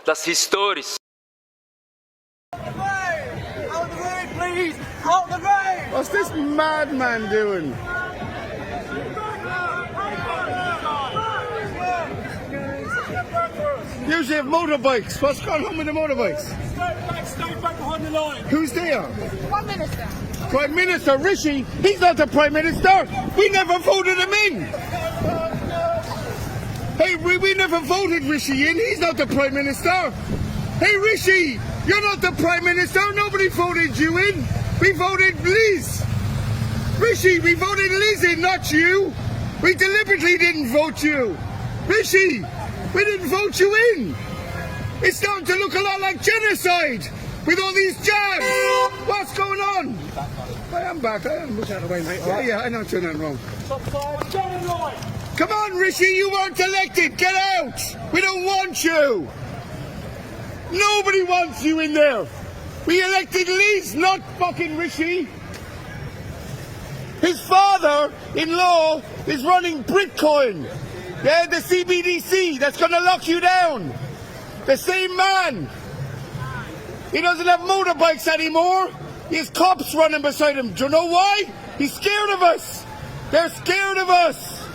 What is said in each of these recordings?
das historisch. Out the way, please! Out the way! What's this madman doing? Usually have motorbikes. What's going on with the motorbikes? Stay back behind the line! Who's there? Prime Minister. Prime Minister Rishi. He's not the Prime Minister. We never voted him in. Hey, we never voted Rishi in. He's not the Prime Minister. Hey, Rishi, you're not the Prime Minister. Nobody voted you in. We voted Liz. Rishi, we voted Liz in, not you. We deliberately didn't vote you. Rishi, we didn't vote you in. It's starting to look a lot like genocide with all these jabs. What's going on? I am back. I am. Look out of the way, mate. Yeah, I know you're not wrong. Come on, Rishi, you weren't elected. Get out. We don't want you. Nobody wants you in there. We elected Liz, not fucking Rishi. His father-in-law is running Bitcoin. Yeah, the CBDC, that's going to lock you down. The same man. He doesn't have motorbikes anymore. He has cops running beside him. Do you know why? He's scared of us. They're scared of us.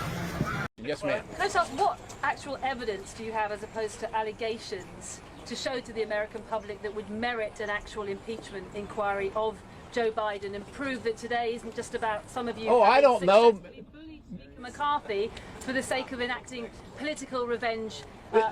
Yes, ma'am. Can I just ask, what actual evidence do you have as opposed to allegations to show to the American public that would merit an actual impeachment inquiry of Joe Biden and prove that today isn't just about some of you? Oh, I don't know. Bullied Speaker McCarthy for the sake of enacting political revenge.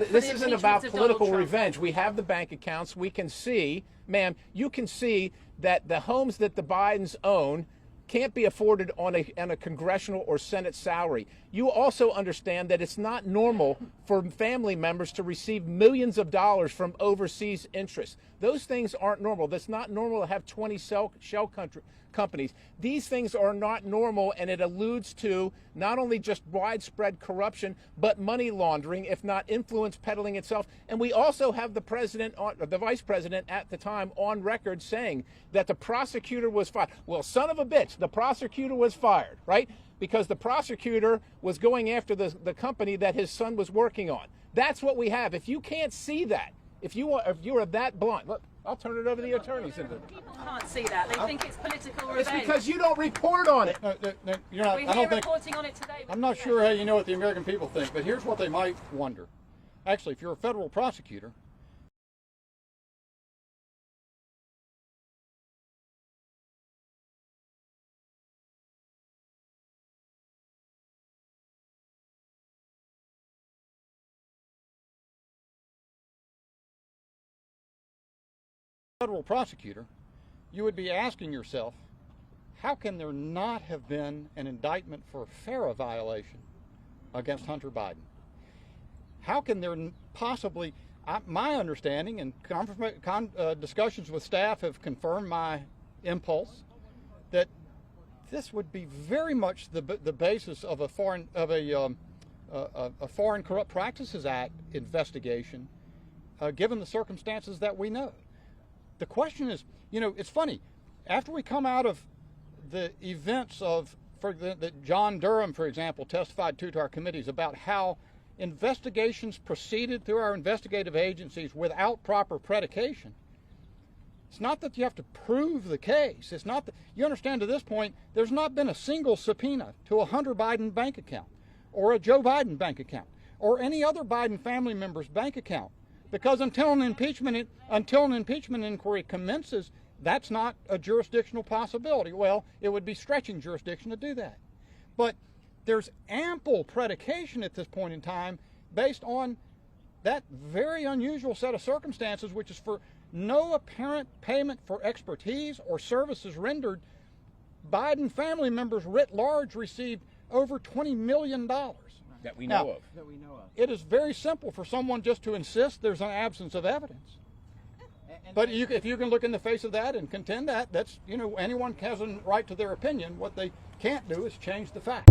This isn't about political revenge. We have the bank accounts. We can see, ma'am, you can see that the homes that the Bidens own can't be afforded on a congressional or Senate salary. You also understand that it's not normal for family members to receive millions of dollars from overseas interests. Those things aren't normal. That's not normal to have 20 shell companies. These things are not normal, and it alludes to not only just widespread corruption, but money laundering, if not influence peddling itself. And we also have the president, the vice president at the time, on record saying that the prosecutor was fired. Well, son of a bitch, the prosecutor was fired, right? Because the prosecutor was going after the company that his son was working on. That's what we have. If you can't see that, if you are that blind, look, I'll turn it over to the attorneys. People can't see that. They think it's political revenge. It's because you don't report on it. No, you're not, We're here reporting on it today. I'm not sure how you know what the American people think, but here's what they might wonder. Actually, if you're a federal prosecutor, you would be asking yourself, how can there not have been an indictment for a FARA violation against Hunter Biden? How can there possibly, my understanding and discussions with staff have confirmed my impulse that this would be very much the basis of a Foreign Corrupt Practices Act investigation, given the circumstances that we know. The question is, you know, it's funny. After we come out of the events that John Durham, for example, testified to our committees about how investigations proceeded through our investigative agencies without proper predication. It's not that you have to prove the case. It's not that, you understand, to this point, there's not been a single subpoena to a Hunter Biden bank account or a Joe Biden bank account or any other Biden family member's bank account. Because until an impeachment inquiry commences, that's not a jurisdictional possibility. Well, it would be stretching jurisdiction to do that. But there's ample predication at this point in time based on that very unusual set of circumstances, which is for no apparent payment for expertise or services rendered. Biden family members writ large received over $20 million. That we know of. It is very simple for someone just to insist there's an absence of evidence. But if you can look in the face of that and contend that, that's, you know, anyone has a right to their opinion. What they can't do is change the fact.